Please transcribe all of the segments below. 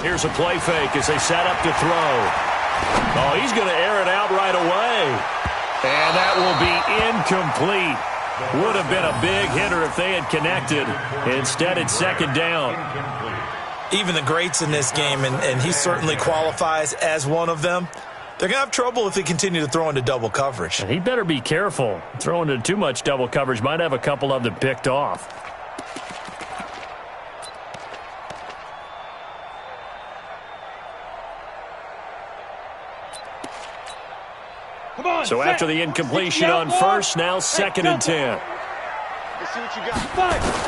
Here's a play fake as they set up to throw. Oh, he's going to air it out right away. And that will be incomplete. Would have been a big hitter if they had connected. Instead, it's second down. Even the greats in this game, and he certainly qualifies as one of them, they're going to have trouble if they continue to throw into double coverage. And he better be careful. Throwing into too much double coverage might have a couple of them picked off. So after the incompletion on first, now 2nd and 10.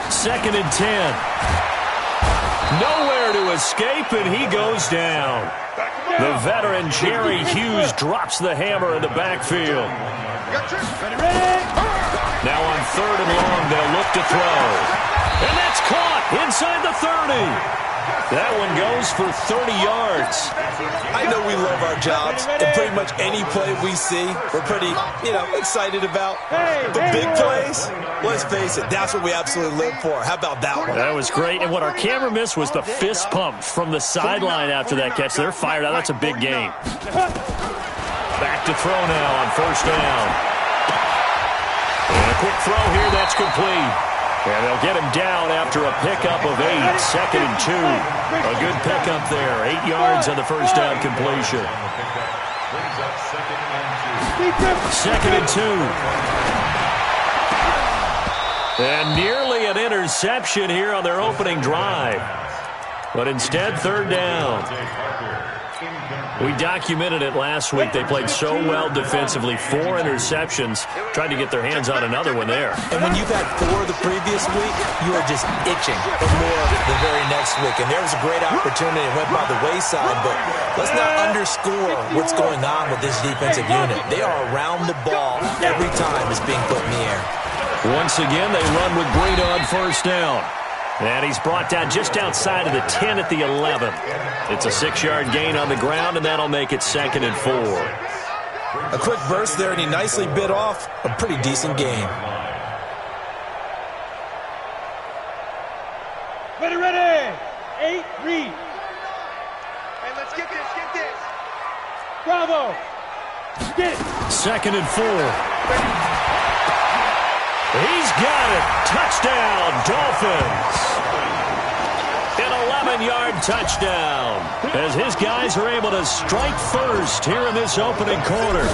Second and 10. Nowhere to escape, and he goes down. The veteran Jerry Hughes drops the hammer in the backfield. Now on 3rd and long, they'll look to throw. And that's caught inside the 30. That one goes for 30 yards. I know we love our jobs, and pretty much any play we see, we're pretty, excited about. But big plays, let's face it, that's what we absolutely live for. How about that one? That was great, and what our camera missed was the fist pump from the sideline after that catch. They're fired out. That's a big game. Back to throw now on 1st down. And a quick throw here, that's complete. And they'll get him down after a pickup of 8, 2nd and 2. A good pickup there, 8 yards on the 1st down completion. 2nd and 2. And nearly an interception here on their opening drive. But instead, 3rd down. We documented it last week. They played so well defensively. 4 interceptions. Tried to get their hands on another one there. And when you've had 4 the previous week, you are just itching for more the very next week. And there was a great opportunity. It went by the wayside. But let's not underscore what's going on with this defensive unit. They are around the ball every time it's being put in the air. Once again, they run with Breida on 1st down. And he's brought down just outside of the 10 at the 11. It's a 6-yard gain on the ground, and that'll make it 2nd and 4. A quick burst there, and he nicely bit off a pretty decent game. Ready. 8, read. Hey, let's get this. Bravo. Get it. 2nd and 4. He's got it. Touchdown, Dolphins. An 11-yard touchdown as his guys are able to strike first here in this opening quarter.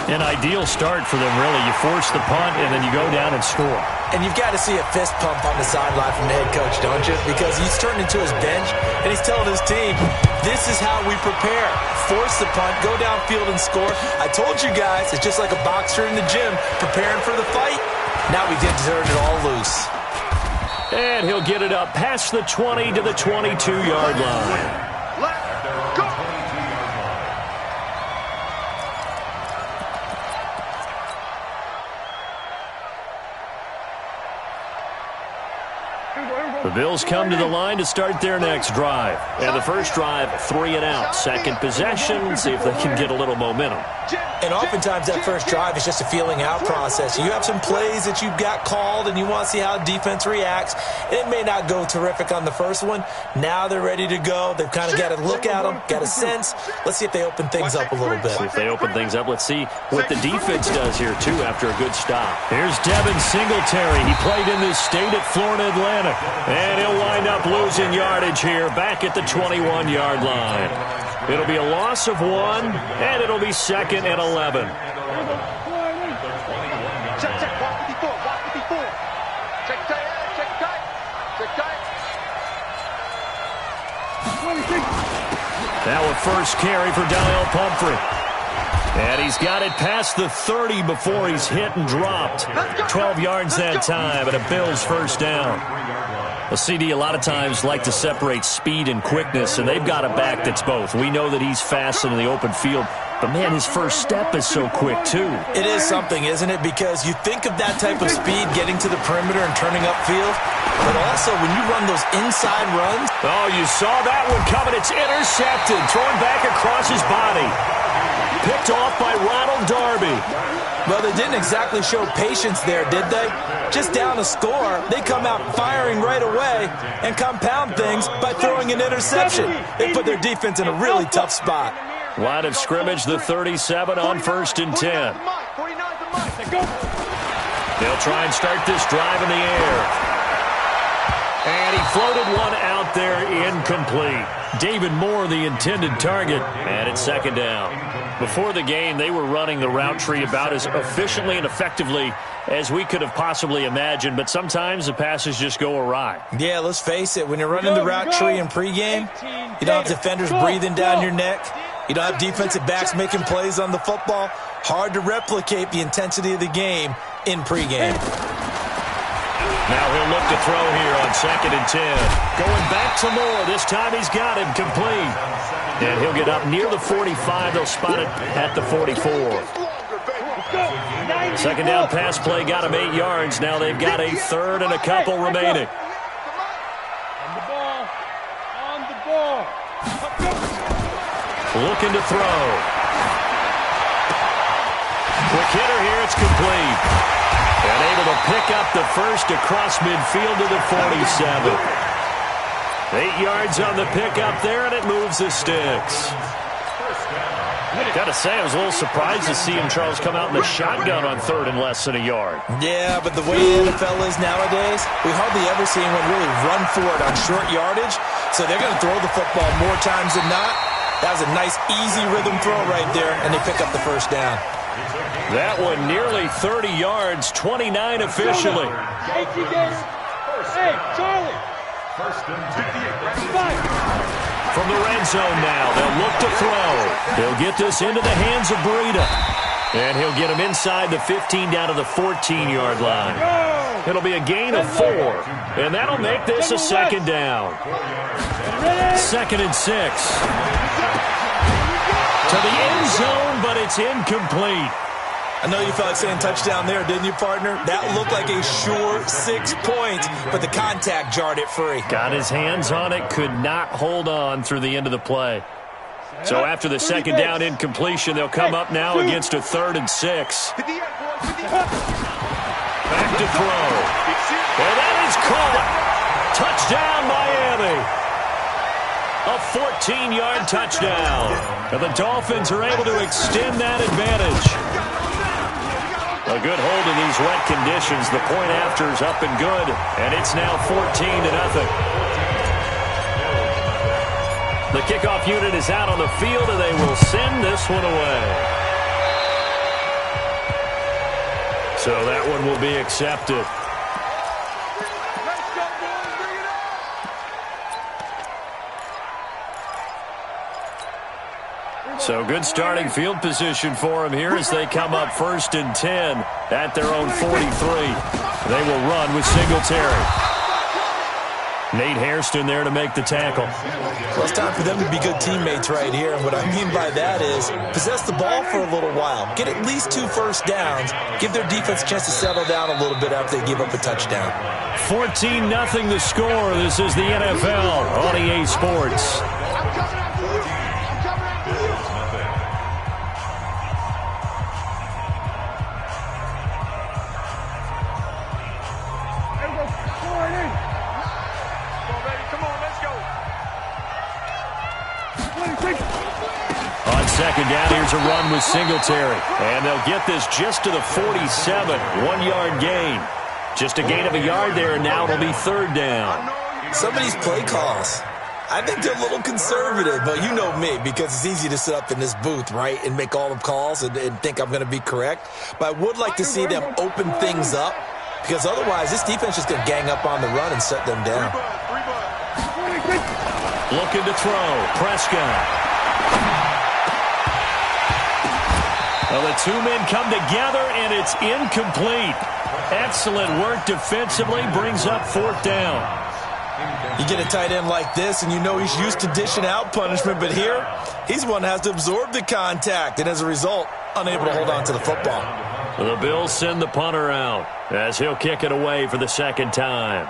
An ideal start for them, really. You force the punt, and then you go down and score. And you've got to see a fist pump on the sideline from the head coach, don't you? Because he's turned into his bench, and he's telling his team, this is how we prepare. Force the punt, go downfield and score. I told you guys, it's just like a boxer in the gym preparing for the fight. Now we did turn it all loose. And he'll get it up past the 20 to the 22-yard line. The Bills come to the line to start their next drive. And the first drive, 3 and out. Second possession, see if they can get a little momentum. And oftentimes that first drive is just a feeling out process. You have some plays that you've got called and you want to see how defense reacts. It may not go terrific on the first one. Now they're ready to go. They've kind of got to look at them, got a sense. Let's see if they open things up a little bit. See if they open things up. Let's see what the defense does here, too, after a good stop. Here's Devin Singletary. He played in this state at Florida Atlantic. And he'll wind up losing yardage here back at the 21-yard line. It'll be a loss of 1, and it'll be 2nd and 11. Now a first carry for Donnell Pumphrey. And he's got it past the 30 before he's hit and dropped. 12 yards that time, and a Bills first down. Well, CD, a lot of times like to separate speed and quickness, and they've got a back that's both. We know that he's fast in the open field, but, man, his first step is so quick, too. It is something, isn't it? Because you think of that type of speed getting to the perimeter and turning upfield, but also when you run those inside runs. Oh, you saw that one coming. It's intercepted, thrown back across his body. Picked off by Ronald Darby. Well, they didn't exactly show patience there, did they? Just down a score, they come out firing right away and compound things by throwing an interception. They put their defense in a really tough spot. Line of scrimmage, the 37 on 1st and 10. They'll try and start this drive in the air. And he floated one out there, incomplete. David Moore, the intended target, and it's 2nd down. Before the game, they were running the route tree about as efficiently and effectively as we could have possibly imagined, but sometimes the passes just go awry. Yeah, let's face it, when you're running the route tree in pregame, you don't have defenders breathing down your neck. You don't have defensive backs making plays on the football. Hard to replicate the intensity of the game in pregame. Now he'll look to throw here on 2nd and 10. Going back to Moore. This time he's got him complete. And he'll get up near the 45. They'll spot it at the 44. 2nd down pass play got him 8 yards. Now they've got a 3rd and a couple remaining. On the ball. Looking to throw. Quick hitter here. It's complete. And able to pick up the first across midfield to the 47. 8 yards on the pickup there, and it moves the sticks. Gotta say, I was a little surprised to see him, Charles, come out in the shotgun on 3rd and less than a yard. Yeah, but the way the NFL is nowadays, we hardly ever see anyone really run for it on short yardage. So they're going to throw the football more times than not. That was a nice, easy rhythm throw right there, and they pick up the first down. That one nearly 30 yards, 29 officially. Hey, Charlie. From the red zone now, they'll look to throw. They'll get this into the hands of Breida. And he'll get him inside the 15 down to the 14-yard line. It'll be a gain of 4. And that'll make this a 2nd down. 2nd and 6. To the end zone, but it's incomplete. I know you felt like saying touchdown there, didn't you, partner? That looked like a sure 6 points, but the contact jarred it free. Got his hands on it, could not hold on through the end of the play. So after the 2nd down incompletion, they'll come up now against a 3rd and 6. Back to throw. And that is caught. Touchdown, Miami. A 14-yard touchdown. And the Dolphins are able to extend that advantage. A good hold in these wet conditions. The point after is up and good, and it's now 14-0. The kickoff unit is out on the field, and they will send this one away. So that one will be accepted. So good starting field position for them here as they come up 1st and 10 at their own 43. They will run with Singletary. Nate Hairston there to make the tackle. Well, it's time for them to be good teammates right here. And what I mean by that is possess the ball for a little while. Get at least 2 first downs. Give their defense a chance to settle down a little bit after they give up a touchdown. 14-0 the score. This is the NFL on EA Sports. On 2nd down, here's a run with Singletary. And they'll get this just to the 47, 1-yard gain. Just a gain of a yard there, and now it'll be 3rd down. Some of these play calls, I think they're a little conservative, but you know me, because it's easy to sit up in this booth, right, and make all the calls and think I'm going to be correct. But I would like to see them open things up, because otherwise this defense is going to gang up on the run and shut them down. Looking to throw. Prescott. Well, the 2 men come together, and it's incomplete. Excellent work defensively. Brings up 4th down. You get a tight end like this, and you know he's used to dishing out punishment, but here, he's one that has to absorb the contact, and as a result, unable to hold on to the football. The Bills send the punter out as he'll kick it away for the 2nd time.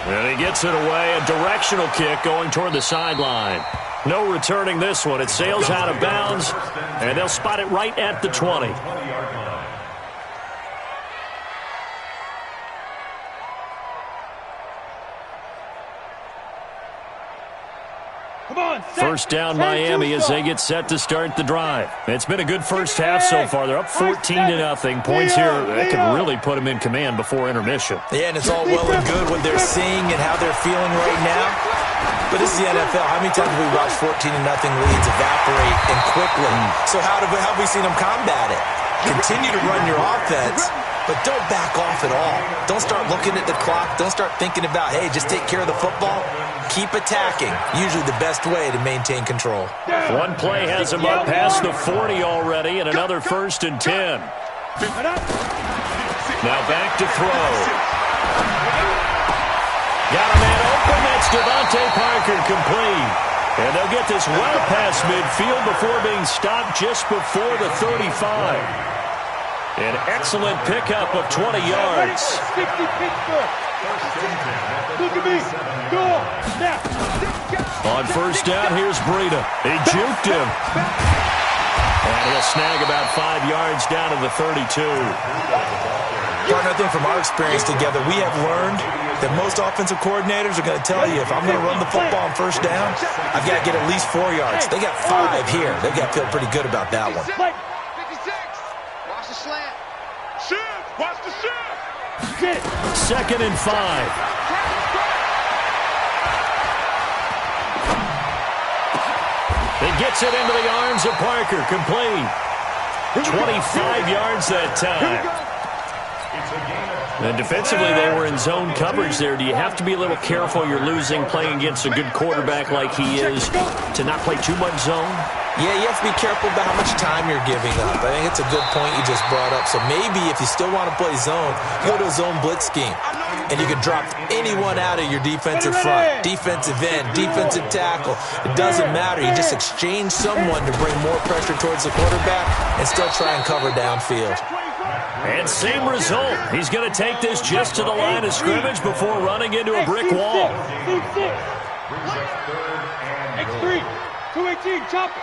And he gets it away, a directional kick going toward the sideline. No returning this one. It sails out of bounds, and they'll spot it right at the 20. First down Miami as they get set to start the drive. It's been a good first half so far. They're up 14-0. Points here that can really put them in command before intermission. Yeah, and it's all well and good what they're seeing and how they're feeling right now. But this is the NFL. How many times have we watched 14-0 leads evaporate and quickly? So how have we seen them combat it? Continue to run your offense, but don't back off at all. Don't start looking at the clock. Don't start thinking about, hey, just take care of the football. Keep attacking. Usually the best way to maintain control. One play has him up past the 40 already, and another 1st and 10. Now back to throw. Got a man open. That's Devontae Parker, complete. And they'll get this well past midfield before being stopped just before the 35. An excellent pickup of 20 yards. Look at me. Go on. Now. On first down, here's Breida. He juked him. And he'll snag about 5 yards down to the 32. Partner, I think from our experience together, we have learned that most offensive coordinators are going to tell you, if I'm going to run the football on first down, I've got to get at least 4 yards. They got 5 here. They've got to feel pretty good about that one. 56. Watch the slant. Shift. Watch the shift. 2nd and 5. He gets it into the arms of Parker, complete. 25 yards that time. And defensively, they were in zone coverage there. Do you have to be a little careful you're losing playing against a good quarterback like he is to not play too much zone? Yeah, you have to be careful about how much time you're giving up. I think it's a good point you just brought up. So maybe if you still want to play zone, go to a zone blitz scheme. And you can drop anyone out of your defensive front, defensive end, defensive tackle. It doesn't matter. You just exchange someone to bring more pressure towards the quarterback and still try and cover downfield. And same result. He's going to take this just to the line of scrimmage before running into a brick wall. X3, 218, chop it.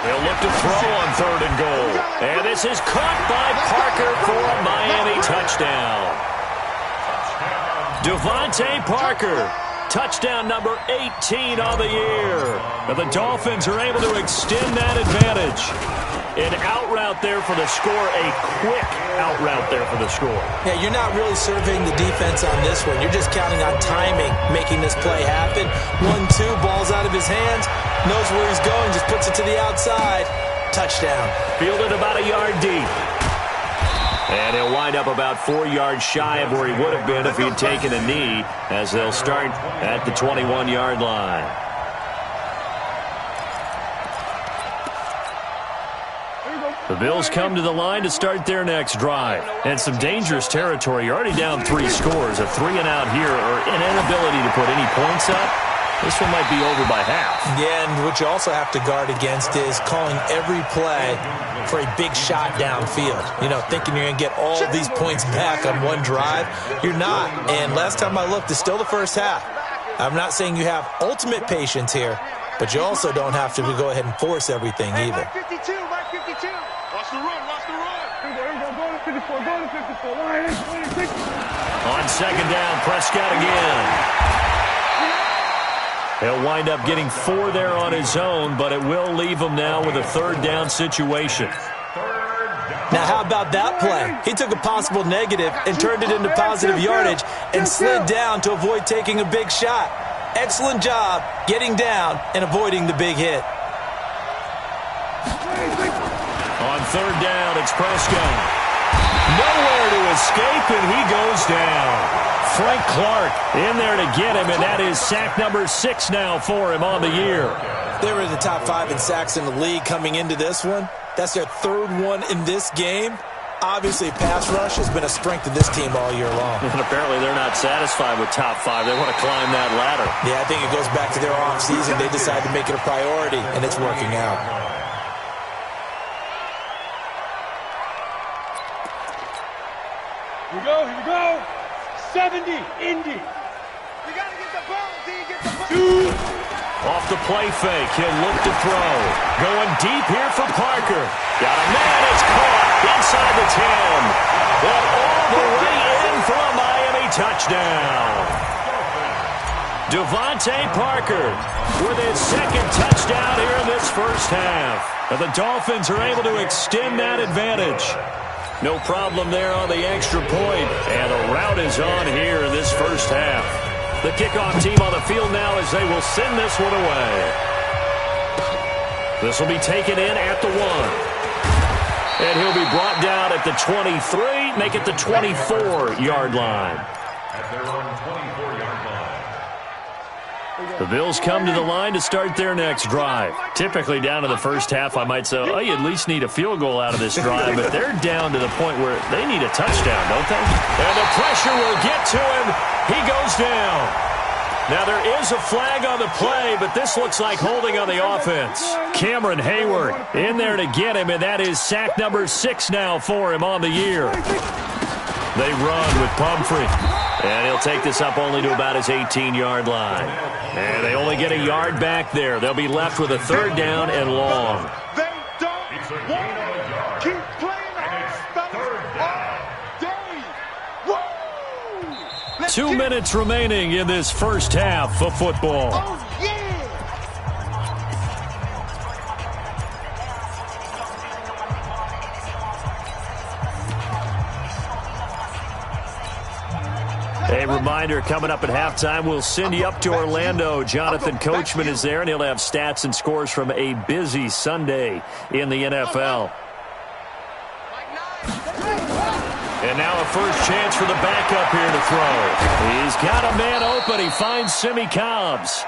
They'll look to throw on 3rd and goal. And this is caught by Parker for a Miami touchdown. Devontae Parker. Touchdown number 18 on the year. And the Dolphins are able to extend that advantage. An out route there for the score, a quick out route there for the score. Yeah, you're not really surveying the defense on this one. You're just counting on timing, making this play happen. 1-2, ball's out of his hands, knows where he's going, just puts it to the outside. Touchdown. Fielded about a yard deep. And he'll wind up about 4 yards shy of where he would have been if he'd taken a knee, as they'll start at the 21-yard line. The Bills come to the line to start their next drive. And some dangerous territory. You're already down 3 scores. A 3-and-out here, or an inability to put any points up. This one might be over by half. Yeah, and what you also have to guard against is calling every play for a big shot downfield. You know, thinking you're going to get all these points back on one drive. You're not. And last time I looked, it's still the first half. I'm not saying you have ultimate patience here, but you also don't have to go ahead and force everything either. Mark 52, Mark 52. Watch the run, watch the run. Here we go, go to 54, go to 54. Line, 26. On 2nd down, Prescott again. He'll wind up getting 4 there on his own, but it will leave him now with a 3rd down situation. Now, how about that play? He took a possible negative and turned it into positive yardage and slid down to avoid taking a big shot. Excellent job getting down and avoiding the big hit. On 3rd down, it's Prescott. Nowhere to escape, and he goes down. Frank Clark in there to get him, and that is sack number 6 now for him on the year. They were in the top 5 in sacks in the league coming into this one. That's their 3rd one in this game. Obviously, pass rush has been a strength of this team all year long. And apparently they're not satisfied with top 5. They want to climb that ladder. Yeah, I think it goes back to their offseason. They decided to make it a priority, and it's working out. Here we go, here we go. 70, Indy. You gotta get the ball, D. Get the ball. Off the play fake, he'll look to throw. Going deep here for Parker. Got a man, it's caught inside the 10. And all the way in for a Miami touchdown. Devontae Parker with his second touchdown here in this first half. And the Dolphins are able to extend that advantage. No problem there on the extra point. And the route is on here in this first half. The kickoff team on the field now as they will send this one away. This will be taken in at the 1. And he'll be brought down at the 23, make it the 24-yard line. At their own 24-yard line. The Bills come to the line to start their next drive. Typically down to the first half, I might say, oh, you at least need a field goal out of this drive, but they're down to the point where they need a touchdown, don't they? And the pressure will get to him. He goes down. Now, there is a flag on the play, but this looks like holding on the offense. Cameron Hayward in there to get him, and that is sack number 6 now for him on the year. They run with Pumphrey, and he'll take this up only to about his 18-yard line. And they only get a yard back there. They'll be left with a 3rd down and long. They don't want to keep playing all day. Woo! 2 minutes remaining in this first half of football. Oh, yeah! A reminder, coming up at halftime, we'll send you up to Orlando. Jonathan Coachman is there, and he'll have stats and scores from a busy Sunday in the NFL. And now a first chance for the backup here to throw. He's got a man open. He finds Simi Cobbs.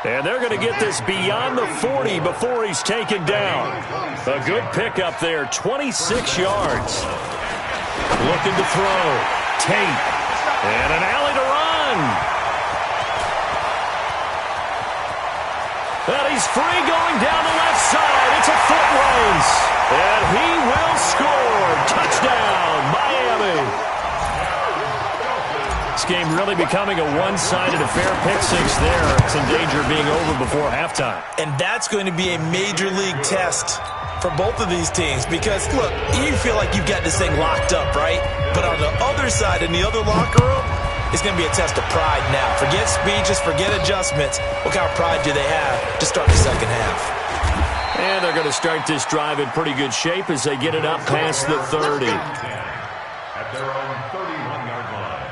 And they're going to get this beyond the 40 before he's taken down. A good pickup there, 26 yards. Looking to throw. Tate. And an alley to run. And he's free going down the left side. It's a foot race. And he will score. Touchdown, Miami. This game really becoming a one-sided affair. Pick 6 there. It's in danger of being over before halftime. And that's going to be a major league test for both of these teams because, look, you feel like you've got this thing locked up, right? But on the other side, in the other locker room, it's going to be a test of pride now. Forget speeches, forget adjustments. What kind of pride do they have to start the second half? And they're going to start this drive in pretty good shape as they get it up past the 30. At their own 31-yard line.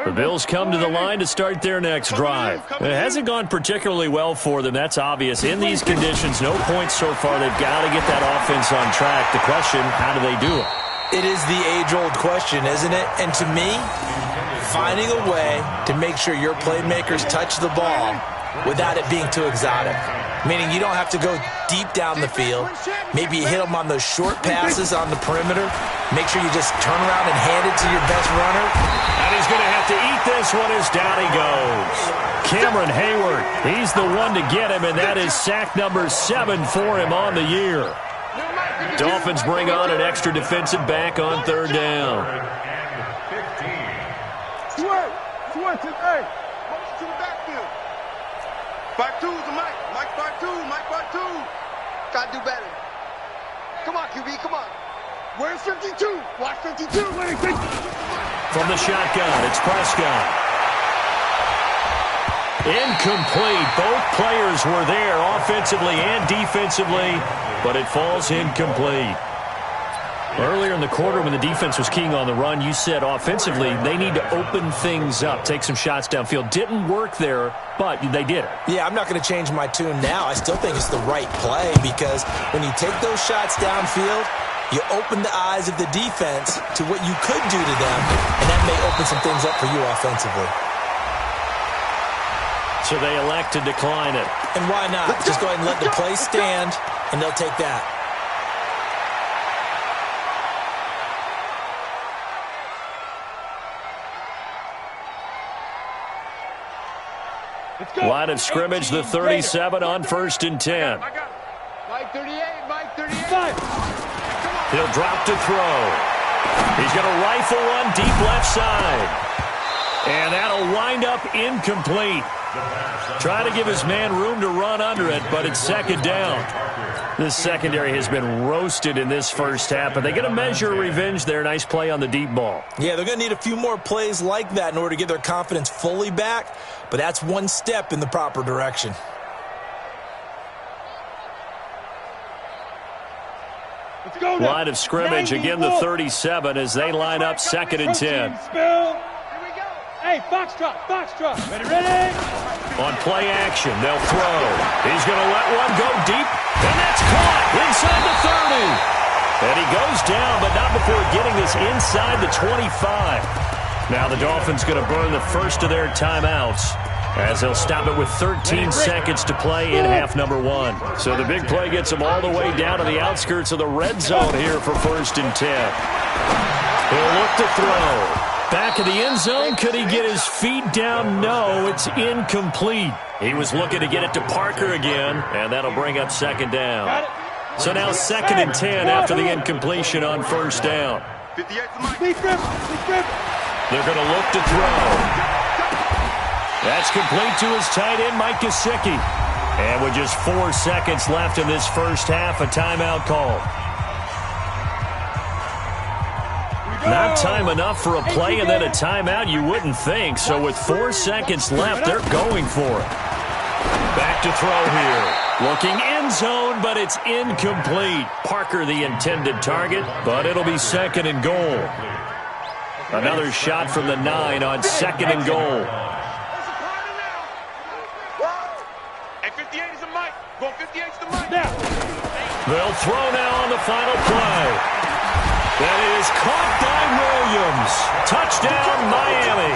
The Bills come to the line to start their next drive. It hasn't gone particularly well for them. That's obvious. In these conditions, no points so far. They've got to get that offense on track. The question, how do they do it? It is the age-old question, isn't it? And to me, finding a way to make sure your playmakers touch the ball without it being too exotic. Meaning you don't have to go deep down the field. Maybe you hit them on those short passes on the perimeter. Make sure you just turn around and hand it to your best runner. And he's going to have to eat this one as down he goes. Cameron Hayward, he's the one to get him, and that is sack number 7 for him on the year. Dolphins bring on an extra defensive back on 3rd down. Switch it, hey. Motion to the backfield. Back 2 to Mike. Mike back 2. Mike back 2. Gotta do better. Come on, QB, come on. Where's 52? Watch 52. From the shotgun, it's Prescott. Incomplete. Both players were there offensively and defensively, but it falls incomplete. Earlier in the quarter when the defense was keying on the run, you said offensively they need to open things up, take some shots downfield. Didn't work there, but they did it. Yeah, I'm not going to change my tune now. I still think it's the right play because when you take those shots downfield, you open the eyes of the defense to what you could do to them, and that may open some things up for you offensively. So they elect to decline it. And why not? Just go ahead and let the play stand, and they'll take that. Line of scrimmage, the 37 on 1st and 10. Mike 38, Mike 38. He'll drop to throw. He's going to rifle one deep left side. And that'll wind up incomplete. Trying to give his man room to run under it, but it's 2nd down. This secondary has been roasted in this first half, but they get a measure of revenge there. Nice play on the deep ball. Yeah, they're going to need a few more plays like that in order to get their confidence fully back, but that's one step in the proper direction. Let's go. Line of scrimmage, again the 37 as they line up 2nd and 10. Spill. Hey, foxtrot, foxtrot. Ready? On play action, they'll throw. He's going to let one go deep, and that's caught inside the 30. And he goes down, but not before getting this inside the 25. Now the Dolphins going to burn the first of their timeouts as they'll stop it with 13 seconds to play in half number 1. So the big play gets them all the way down to the outskirts of the red zone here for 1st and 10. He'll look to throw. Back of the end zone, could he get his feet down? No, it's incomplete. He was looking to get it to Parker again, and that'll bring up 2nd down. So now 2nd and 10 after the incompletion on 1st down. They're going to look to throw. That's complete to his tight end, Mike Gesicki. And with just 4 seconds left in this first half, a timeout call. Not time enough for a play and then a timeout, you wouldn't think. So with 4 seconds left, they're going for it. Back to throw here. Looking end zone, but it's incomplete. Parker the intended target, but it'll be 2nd and goal. Another shot from the 9 on 2nd and goal. Hey, 58 is a Mike. Go 58 is the Mike. They'll throw now on the final play. That is caught by Williams. Touchdown, Miami.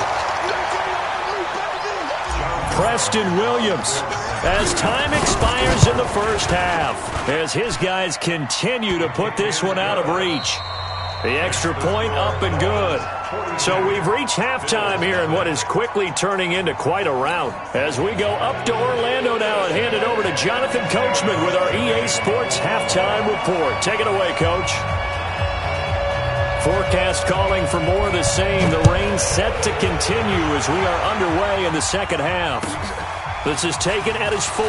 Preston Williams, as time expires in the first half, as his guys continue to put this one out of reach. The extra point up and good. So we've reached halftime here in what is quickly turning into quite a rout. As we go up to Orlando now and hand it over to Jonathan Coachman with our EA Sports Halftime Report. Take it away, Coach. Forecast calling for more of the same. The rain set to continue as we are underway in the second half. This is taken at his 4.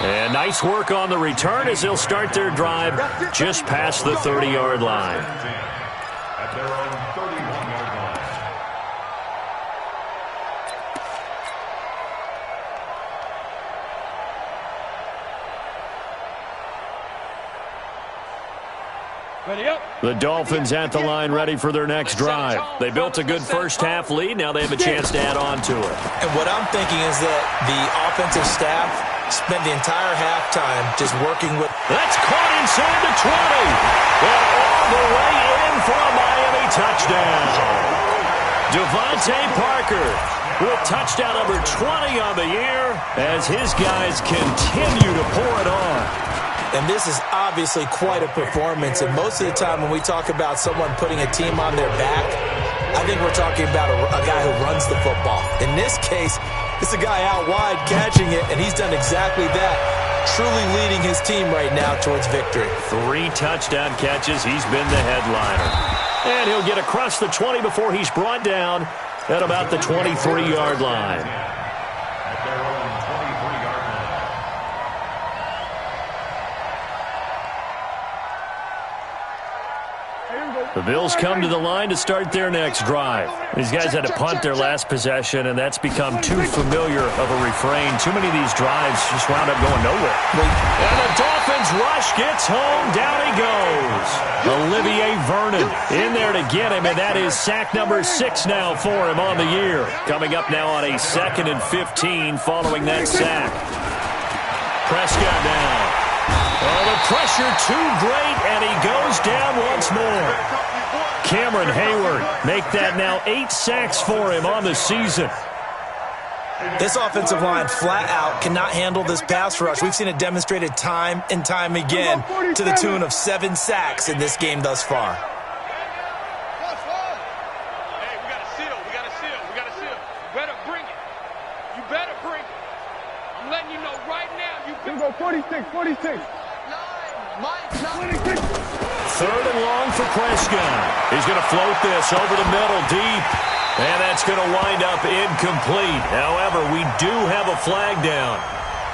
And nice work on the return as they'll start their drive just past the 30-yard line. At their own 31-yard line. Ready up. The Dolphins at the line ready for their next drive. They built a good first half lead. Now they have a chance to add on to it. And what I'm thinking is that the offensive staff spent the entire halftime just working with... That's caught inside the 20. And all the way in for a Miami touchdown. Devontae Parker with touchdown number 20 on the year as his guys continue to pour it on. And this is obviously quite a performance. And most of the time when we talk about someone putting a team on their back, I think we're talking about a guy who runs the football. In this case, it's a guy out wide catching it, and he's done exactly that, truly leading his team right now towards victory. 3 touchdown catches. He's been the headliner. And he'll get across the 20 before he's brought down at about the 23-yard line. At their own 23-yard line. The Bills come to the line to start their next drive. These guys had to punt their last possession, and that's become too familiar of a refrain. Too many of these drives just wound up going nowhere. And the Dolphins rush gets home. Down he goes. Olivier Vernon in there to get him, and that is sack number 6 now for him on the year. Coming up now on a 2nd and 15 following that sack. Prescott now. Oh, the pressure too great, and he goes down once more. Cameron Hayward make that now 8 sacks for him on the season. This offensive line flat out cannot handle this pass rush. We've seen it demonstrated time and time again to the tune of 7 sacks in this game thus far. Hey, we got a seal. We got a seal. We got a seal. 46, 46. 26. Third and long for Prescott. He's going to float this over the middle deep. And that's going to wind up incomplete. However, we do have a flag down.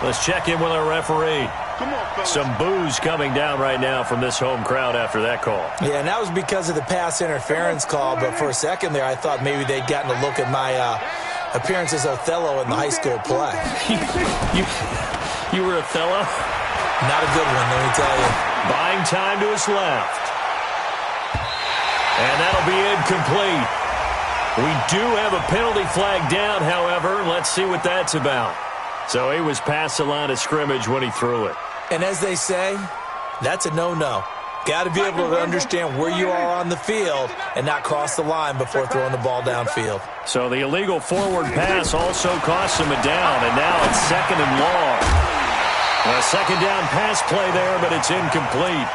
Let's check in with our referee. Come on, fellas. Some boos coming down right now from this home crowd after that call. Yeah, and that was because of the pass interference call. But for a second there, I thought maybe they'd gotten a look at my appearance as Othello in the high school play. You were Othello? Not a good one, let me tell you. Buying time to his left. And that'll be incomplete. We do have a penalty flag down, however. Let's see what that's about. So he was past the line of scrimmage when he threw it. And as they say, that's a no-no. Got to be able to understand where you are on the field and not cross the line before throwing the ball downfield. So the illegal forward pass also cost him a down, and now it's second and long. A second down pass play there, but it's incomplete.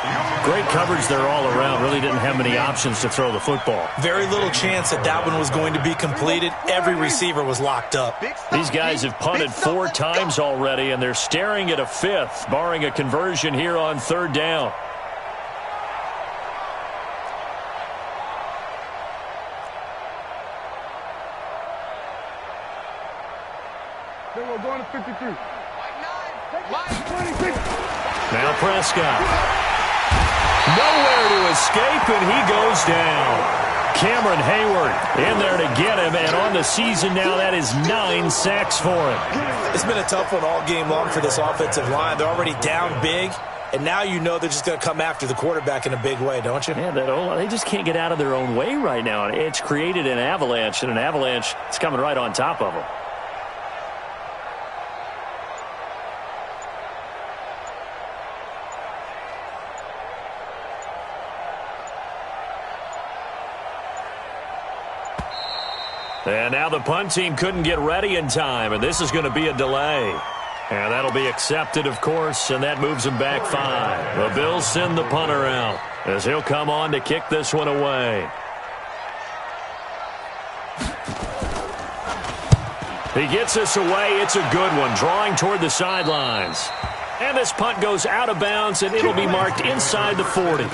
Great coverage there all around. Really didn't have many options to throw the football. Very little chance that that one was going to be completed. Every receiver was locked up. These guys have punted 4 times already, and they're staring at a 5th, barring a conversion here on third down. Then we're going to 53. Now Prescott. Nowhere to escape, and he goes down. Cameron Hayward in there to get him, and on the season now, that is 9 sacks for him. It's been a tough one all game long for this offensive line. They're already down big, and now you know they're just going to come after the quarterback in a big way, don't you? Yeah, they just can't get out of their own way right now. It's created an avalanche, and an avalanche is coming right on top of them. And now the punt team couldn't get ready in time, and this is going to be a delay. And that'll be accepted, of course, and that moves them back 5. The Bills send the punter out as he'll come on to kick this one away. He gets this away. It's a good one, drawing toward the sidelines. And this punt goes out of bounds, and it'll be marked inside the 40. At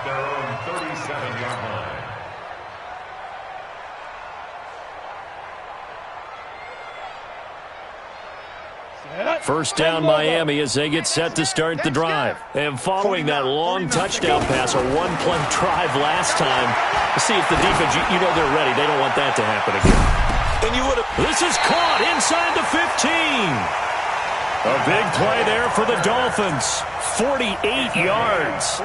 their own 37-yard line. First down Miami as they get set to start the drive. And following that long touchdown pass, a one-play drive last time, see if the defense, you know they're ready. They don't want that to happen again. And you would have. This is caught inside the 15. A big play there for the Dolphins. 48 yards.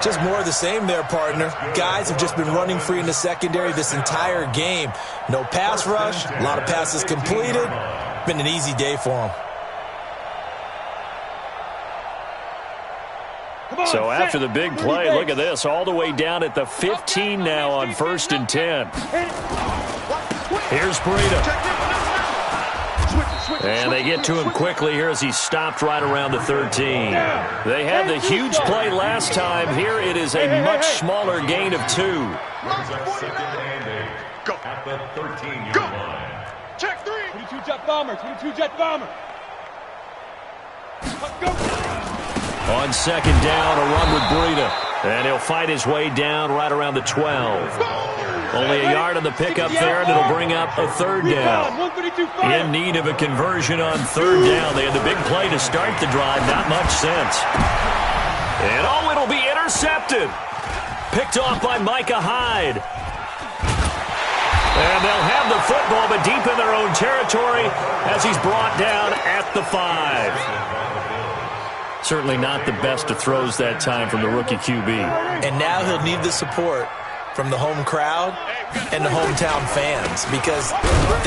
Just more of the same there, partner. Guys have just been running free in the secondary this entire game. No pass rush, a lot of passes completed. Been an easy day for them. So after the big play, look at this, all the way down at the 15 now on 1st and 10. Here's Breida. And they get to him quickly here as he stopped right around the 13. They had the huge play last time. Here it is a much smaller gain of 2. Brings up second and 8 at the 13-yard line. Check 3. 22 jet bomber. 22 jet bomber. Let's go. On second down, a run with Breida. And he'll fight his way down right around the 12. Only a yard on the pickup there, and it'll bring up a third down. In need of a conversion on third down. They had the big play to start the drive. Not much sense. And oh, it'll be intercepted. Picked off by Micah Hyde. And they'll have the football, but deep in their own territory as he's brought down at the 5. Certainly not the best of throws that time from the rookie QB. And now he'll need the support from the home crowd and the hometown fans because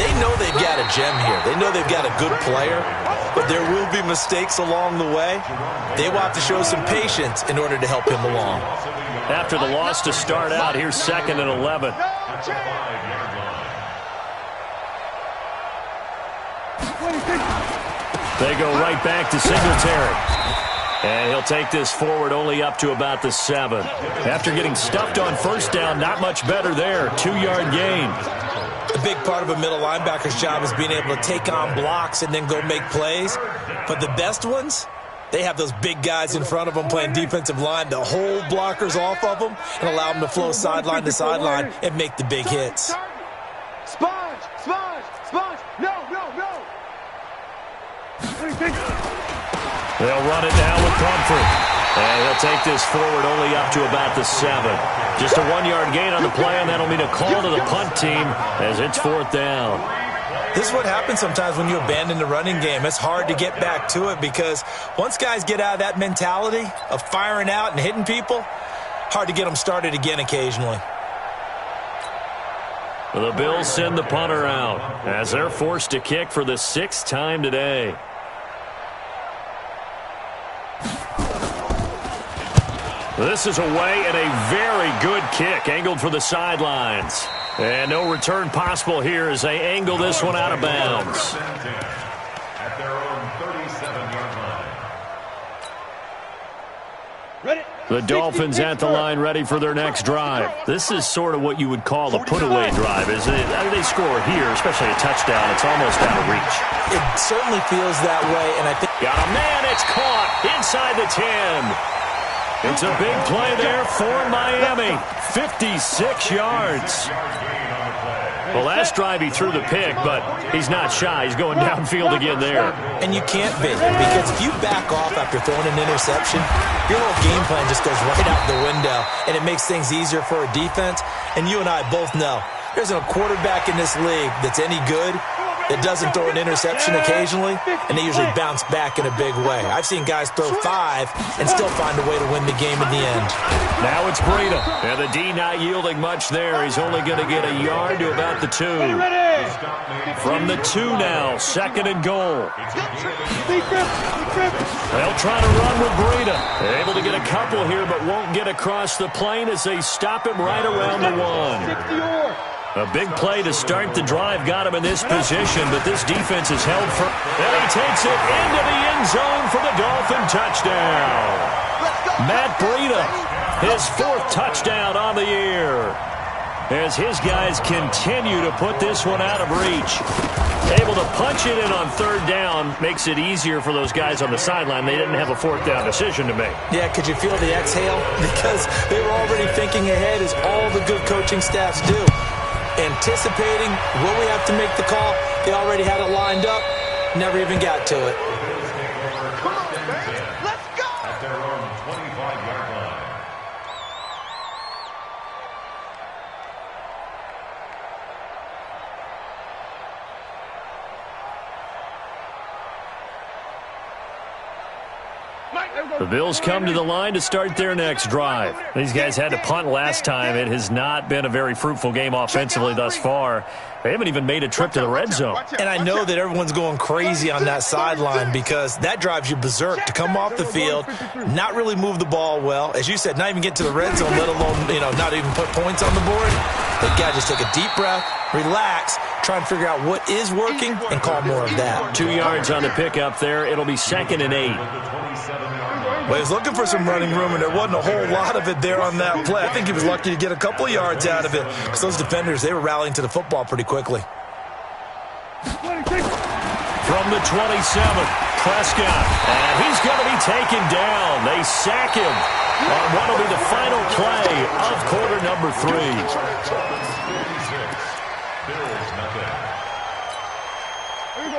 they know they've got a gem here. They know they've got a good player, but there will be mistakes along the way. They will have to show some patience in order to help him along. After the loss to start out, here's 2nd and 11. They go right back to Singletary. And he'll take this forward only up to about the 7. After getting stuffed on first down, not much better there. 2-yard gain. A big part of a middle linebacker's job is being able to take on blocks and then go make plays. But the best ones, they have those big guys in front of them playing defensive line to hold blockers off of them and allow them to flow sideline to sideline and make the big hits. Sponge, sponge, sponge. No, no, no. They'll run it now with Pumphrey. And he'll take this forward only up to about the 7. Just a 1-yard gain on the play, and that'll mean a call to the punt team as it's 4th down. This is what happens sometimes when you abandon the running game. It's hard to get back to it because once guys get out of that mentality of firing out and hitting people, hard to get them started again occasionally. The Bills send the punter out as they're forced to kick for the 6th time today. This is away and a very good kick angled for the sidelines. And no return possible here as they angle this one out of bounds. At their own 37-yard line. Ready? The Dolphins at the line ready for their next drive. This is sort of what you would call a put-away drive, isn't it? I mean, they score here, especially a touchdown. It's almost out of reach. It certainly feels that way, and I think... Got a man, it's caught inside the 10. It's a big play there for Miami. 56 yards. Well, last drive he threw the pick, but he's not shy. He's going downfield again there. And you can't be, because if you back off after throwing an interception, your whole game plan just goes right out the window, and it makes things easier for a defense. And you and I both know there's a quarterback in this league that's any good that doesn't throw an interception occasionally, and they usually bounce back in a big way. I've seen guys throw 5 and still find a way to win the game in the end. Now it's Breida. And the D not yielding much there. He's only going to get a yard to about the 2. From the 2 now, 2nd and goal. They'll try to run with Breida. They're able to get a couple here, but won't get across the plane as they stop him right around the 1. A big play to start the drive got him in this position, but this defense is held for... And he takes it into the end zone for the Dolphin touchdown. Matt Breida, his 4th touchdown on the year. As his guys continue to put this one out of reach. Able to punch it in on 3rd down makes it easier for those guys on the sideline. They didn't have a 4th down decision to make. Yeah, could you feel the exhale? Because they were already thinking ahead, as all the good coaching staffs do. Anticipating, will we have to make the call? They already had it lined up, never even got to it. Come on, man. Let's go. At their own 25-yard line. The Bills come to the line to start their next drive. These guys had to punt last time. It has not been a very fruitful game offensively thus far. They haven't even made a trip to the red zone. And I know that everyone's going crazy on that sideline because that drives you berserk to come off the field, not really move the ball well. As you said, not even get to the red zone, let alone, not even put points on the board. They got to just take a deep breath, relax, try and figure out what is working, and call more of that. 2 yards on the pickup there. It'll be 2nd and 8. Well, he was looking for some running room, and there wasn't a whole lot of it there on that play. I think he was lucky to get a couple yards out of it because those defenders, they were rallying to the football pretty quickly. From the 27th, Prescott, and he's going to be taken down. They sack him on what will be the final play of quarter number 3.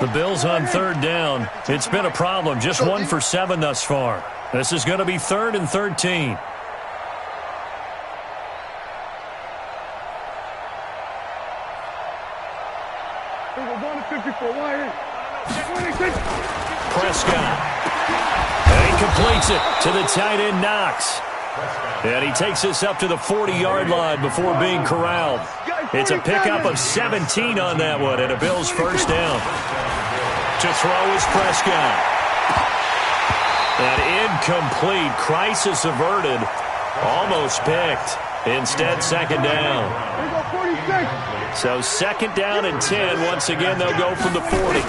The Bills on 3rd down. It's been a problem. Just 1 for 7 thus far. This is going to be 3rd and 13. Prescott. And he completes it to the tight end, Knox. And he takes this up to the 40-yard line before being corralled. It's a pickup of 17 on that one and a Bills 1st down. To throw is Prescott. An incomplete, crisis averted, almost picked. Instead, 2nd down. So 2nd down and 10. Once again, they'll go from the 40.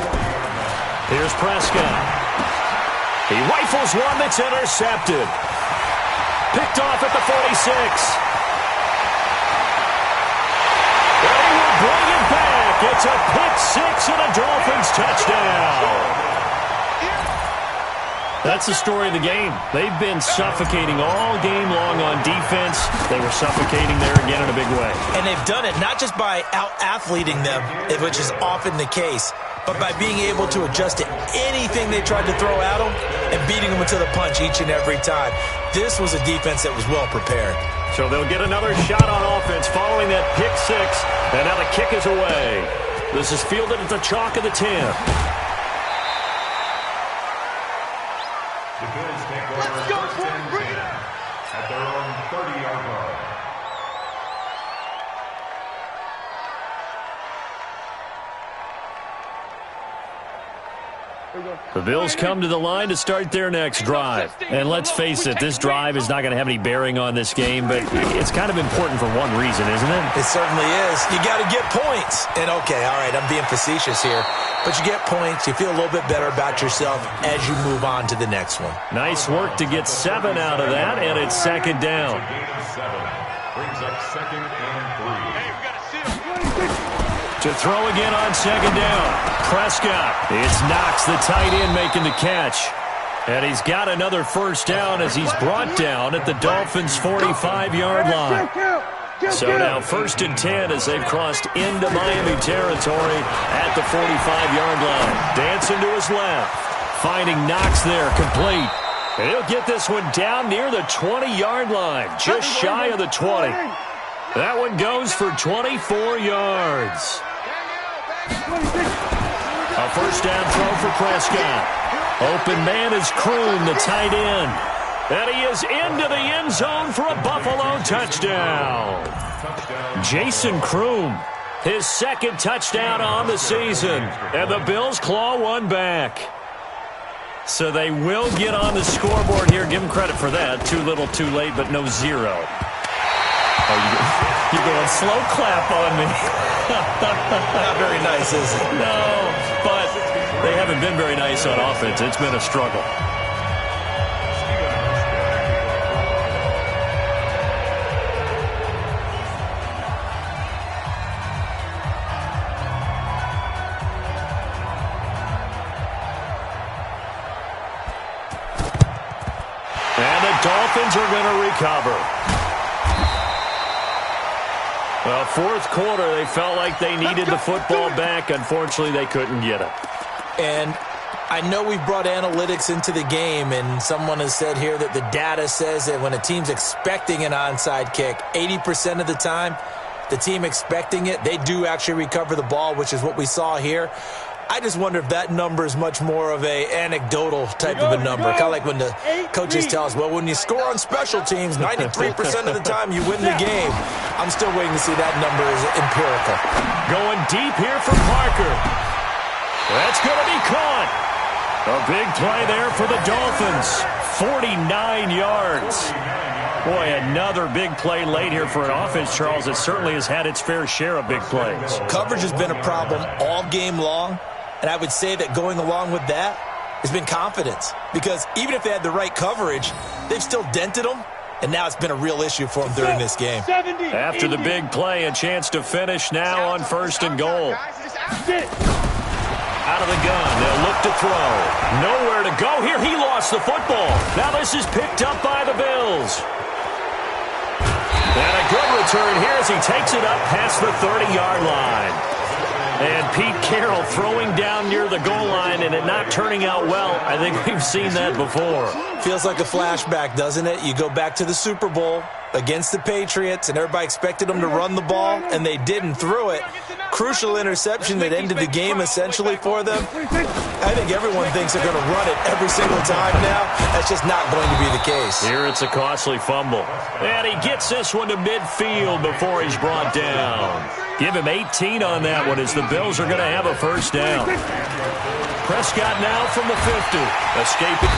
Here's Prescott. He rifles one that's intercepted. Picked off at the 46. And he will bring it back. It's a pick six and a Dolphins touchdown. That's the story of the game. They've been suffocating all game long on defense. They were suffocating there again in a big way. And they've done it not just by out-athleting them, which is often the case, but by being able to adjust to anything they tried to throw at them and beating them into the punch each and every time. This was a defense that was well prepared. So they'll get another shot on offense following that pick six. And now the kick is away. This is fielded at the chalk of the 10. The Bills take over first and 10 at their own 30-yard line. The Bills come to the line to start their next drive. And let's face it, this drive is not going to have any bearing on this game, but it's kind of important for one reason, isn't it? It certainly is. You got to get points. And okay, all right, I'm being facetious here, but you get points, you feel a little bit better about yourself as you move on to the next one. Nice work to get 7 out of that, and it's second down. Gain of 7 brings up second and 3. Hey, we got to see him. To throw again on second down. Prescott. It's Knox, the tight end, making the catch. And he's got another first down as he's brought down at the Dolphins' 45-yard line. So now first and 10 as they've crossed into Miami territory at the 45-yard line. Dancing to his left. Finding Knox there, complete. And he'll get this one down near the 20-yard line, just shy of the 20. That one goes for 24 yards. A first down throw for Prescott. Open man is Kroon, the tight end. And he is into the end zone for a Buffalo touchdown. Jason Kroon, his second touchdown on the season. And the Bills claw one back. So they will get on the scoreboard here. Give them credit for that. Too little, too late, but no zero. Oh, you're going slow clap on me. Not very nice, is it? No, but they haven't been very nice on offense. It's been a struggle. And the Dolphins are going to recover. Well, fourth quarter, they felt like they needed the football back. Unfortunately, they couldn't get it. And I know we've brought analytics into the game, and someone has said here that the data says that when a team's expecting an onside kick, 80% of the time, the team expecting it, they do actually recover the ball, which is what we saw here. I just wonder if that number is much more of a anecdotal type of a number. Kind of like when the coaches tell us, well, when you score on special teams, 93% of the time you win the game. I'm still waiting to see that number is empirical. Going deep here for Parker. That's going to be caught. A big play there for the Dolphins. 49 yards. Boy, another big play late here for an offense, Charles. It certainly has had its fair share of big plays. Coverage has been a problem all game long. And I would say that going along with that has been confidence. Because even if they had the right coverage, they've still dented them. And now it's been a real issue for them during this game. After the big play, a chance to finish now on first and goal. Out of the gun, they'll look to throw. Nowhere to go here. He lost the football. Now this is picked up by the Bills. And a good return here as he takes it up past the 30-yard line. And Pete Carroll throwing down near the goal line and it not turning out well. I think we've seen that before. Feels like a flashback, doesn't it? You go back to the Super Bowl against the Patriots, and everybody expected them to run the ball, and they didn't throw it. Crucial interception that ended the game essentially for them. I think everyone thinks they're going to run it every single time now. That's just not going to be the case. Here it's a costly fumble. And he gets this one to midfield before he's brought down. Give him 18 on that one as the Bills are going to have a first down. Prescott now from the 50. Escaping.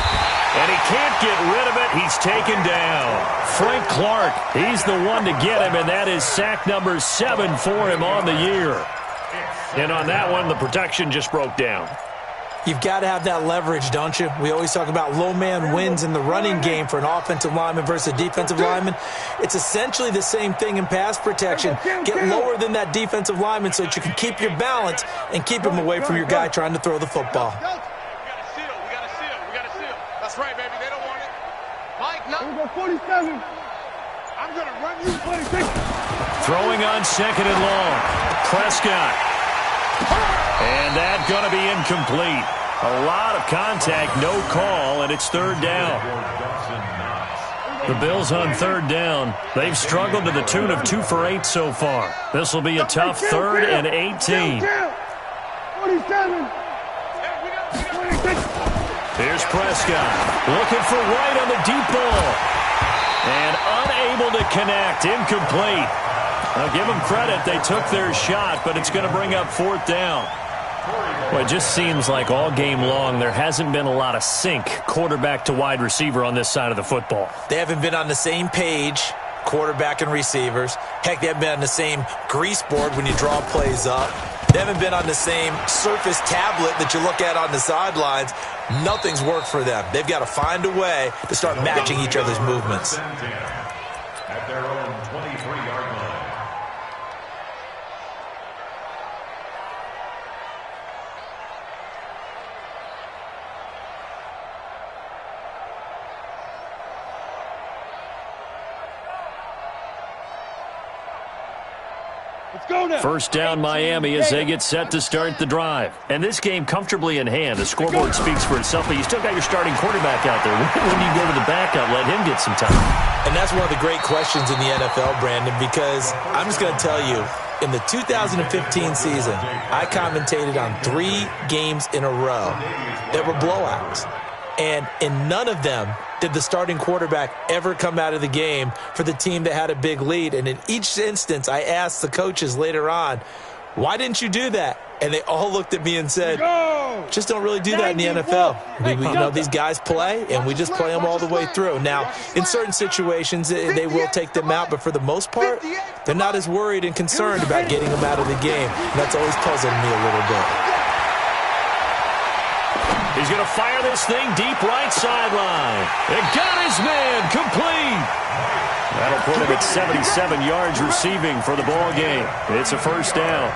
And he can't get rid of it. He's taken down. Frank Clark, he's the one to get him, and that is sack number 7 for him on the year. And on that one, the protection just broke down. You've got to have that leverage, don't you? We always talk about low man wins in the running game for an offensive lineman versus a defensive lineman. It's essentially the same thing in pass protection. Get lower than that defensive lineman so that you can keep your balance and keep him away from your guy trying to throw the football. We got to seal. That's right, baby. They don't want it. Mike, no. We got 47. I'm going to run you 26. Throwing on second and long. Prescott. And that's going to be incomplete. A lot of contact, no call, and it's third down. The Bills on third down. They've struggled to the tune of 2 for 8 so far. This will be a tough 3rd and 18. 47. Here's Prescott. Looking for White on the deep ball. And unable to connect. Incomplete. I'll give them credit. They took their shot, but it's going to bring up 4th down. Well, it just seems like all game long there hasn't been a lot of sync quarterback to wide receiver on this side of the football. They haven't been on the same page, quarterback and receivers. Heck, they haven't been on the same grease board when you draw plays up. They haven't been on the same surface tablet that you look at on the sidelines. Nothing's worked for them. They've got to find a way to start matching each other's movements. At their own 23-yard line. First down Miami as they get set to start the drive. And this game comfortably in hand. The scoreboard speaks for itself, but you still got your starting quarterback out there. When you go to the backup, let him get some time. And that's one of the great questions in the NFL, Brandon, because I'm just going to tell you, in the 2015 season, I commentated on 3 games in a row that were blowouts. And in none of them did the starting quarterback ever come out of the game for the team that had a big lead. And in each instance, I asked the coaches later on, why didn't you do that? And they all looked at me and said, just don't really do that in the NFL. You know, these guys play, and we just play them all the way through. Now, in certain situations, they will take them out, but for the most part, they're not as worried and concerned about getting them out of the game. And that's always puzzled me a little bit. He's going to fire this thing deep right sideline. It got his man complete. That'll put him at 77 yards receiving for the ball game. It's a first down.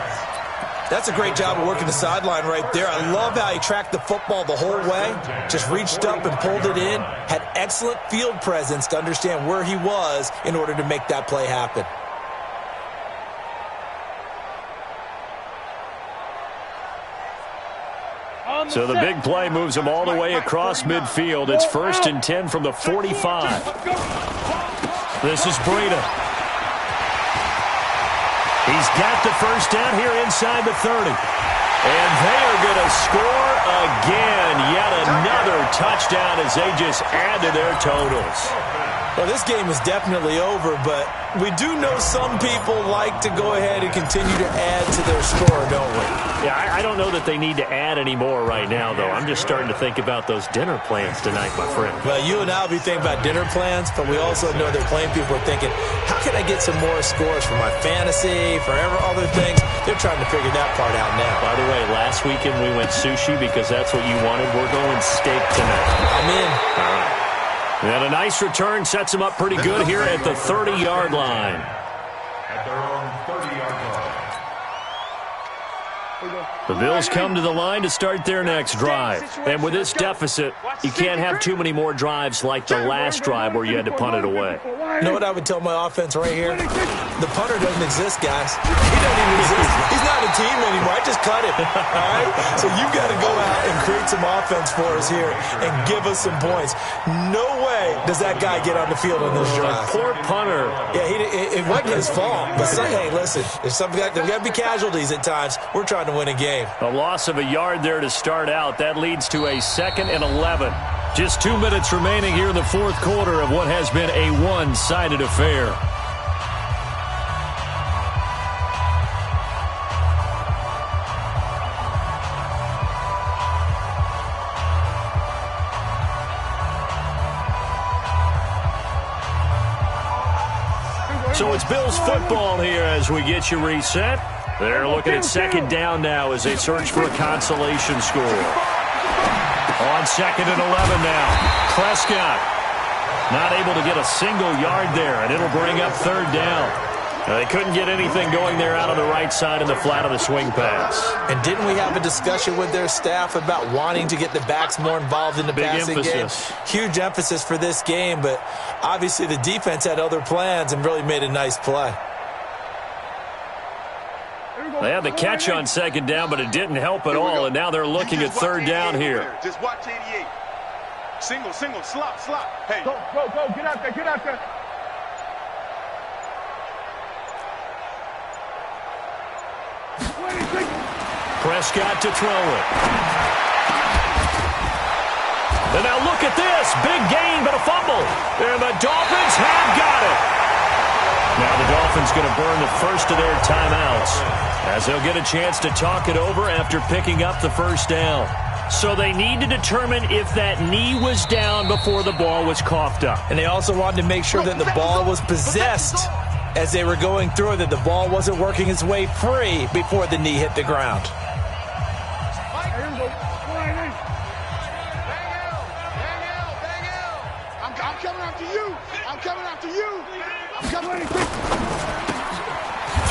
That's a great job of working the sideline right there. I love how he tracked the football the whole way. Just reached up and pulled it in. Had excellent field presence to understand where he was in order to make that play happen. So the big play moves him all the way across midfield. It's 1st and 10 from the 45. This is Breida. He's got the first down here inside the 30. And they are going to score again. Yet another touchdown as they just add to their totals. Well, this game is definitely over, but we do know some people like to go ahead and continue to add to their score, don't we? Yeah, I don't know that they need to add any more right now, though. I'm just starting to think about those dinner plans tonight, my friend. Well, you and I will be thinking about dinner plans, but we also know they're playing people are thinking, how can I get some more scores for my fantasy, for other things? They're trying to figure that part out now. By the way, last weekend we went sushi because that's what you wanted. We're going steak tonight. I'm in. All right. And a nice return sets him up pretty good here at the 30-yard line. At their own 30-yard line. The Bills come to the line to start their next drive. And with this deficit, you can't have too many more drives like the last drive where you had to punt it away. You know what I would tell my offense right here? The punter doesn't exist, guys. He doesn't even exist. He's not a team anymore. I just cut him. All right? So you've got to go out and create some offense for us here and give us some points. No way does that guy get on the field on this drive. Poor punter. Yeah, it wasn't his fault. But hey, listen, there's got to be casualties at times. We're trying to win a game. A loss of a yard there to start out. That leads to a 2nd and 11. Just 2 minutes remaining here in the fourth quarter of what has been a one-sided affair. So it's Bills football here as we get you reset. They're looking at 2nd down now as they search for a consolation score. On 2nd and 11 now. Prescott not able to get a single yard there, and it'll bring up 3rd down. They couldn't get anything going there out on the right side in the flat of the swing pass. And didn't we have a discussion with their staff about wanting to get the backs more involved in the passing game? Huge emphasis for this game, but obviously the defense had other plans and really made a nice play. They had the catch on 2nd down, but it didn't help at all, and now they're looking at 3rd down here. Just watch 88. Single, slop. Hey. Go, get out there. Prescott to throw it. And now look at this. Big gain, but a fumble. And the Dolphins have got it. Now the Dolphins going to burn the first of their timeouts as they'll get a chance to talk it over after picking up the 1st down. So they need to determine if that knee was down before the ball was coughed up. And they also wanted to make sure that the ball was possessed as they were going through, that the ball wasn't working its way free before the knee hit the ground.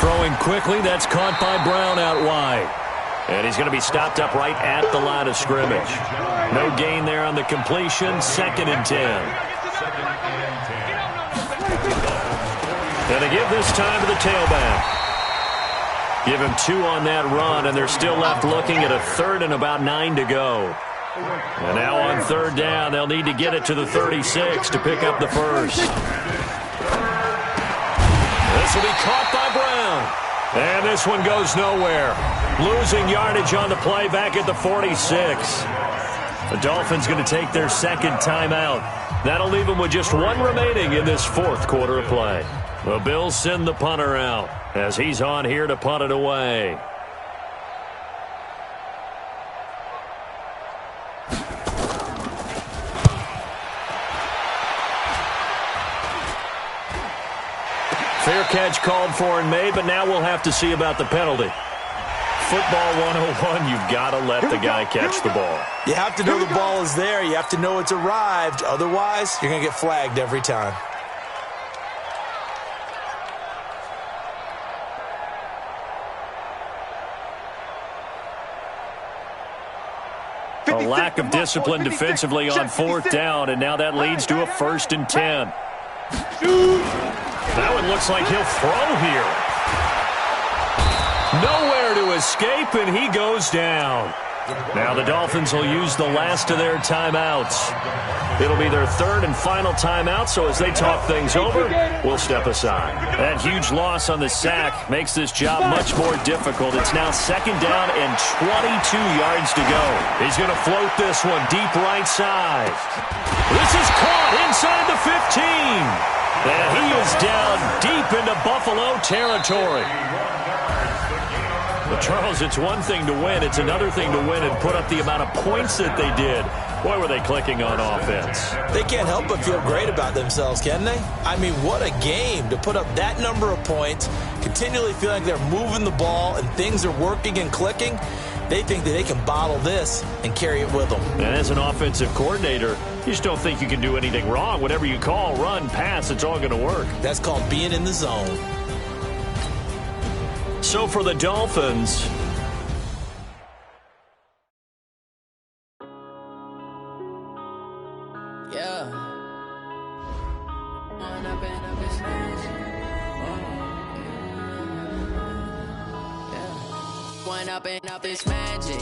Throwing quickly, that's caught by Brown out wide. And he's going to be stopped up right at the line of scrimmage. No gain there on the completion, 2nd and 10. And they give this time to the tailback. Give him 2 on that run, and they're still left looking at a 3rd and about 9 to go. And now on 3rd down, they'll need to get it to the 36 to pick up the first. This will be caught by Brown. And this one goes nowhere. Losing yardage on the play back at the 46. The Dolphins going to take their 2nd timeout. That'll leave them with just 1 remaining in this 4th quarter of play. The Bills send the punter out as he's on here to punt it away. Fair catch called for and made, but now we'll have to see about the penalty. Football 101, you've got to let the guy catch the ball. You have to know the ball is there. You have to know it's arrived. Otherwise, you're going to get flagged every time. A lack of discipline defensively on 4th down, and now that leads to a 1st and 10. That one looks like he'll throw here. Nowhere to escape, and he goes down. Now the Dolphins will use the last of their timeouts. It'll be their 3rd and final timeout, so as they talk things over, we'll step aside. That huge loss on the sack makes this job much more difficult. It's now 2nd down and 22 yards to go. He's going to float this one deep right side. This is caught inside the 15. And he is down deep into Buffalo territory. But Charles, it's one thing to win. It's another thing to win and put up the amount of points that they did. Boy, were they clicking on offense. They can't help but feel great about themselves, can they? I mean, what a game to put up that number of points, continually feeling like they're moving the ball and things are working and clicking. They think that they can bottle this and carry it with them. And as an offensive coordinator, you just don't think you can do anything wrong. Whatever you call, run, pass, it's all going to work. That's called being in the zone. So for the Dolphins, up and up, it's magic.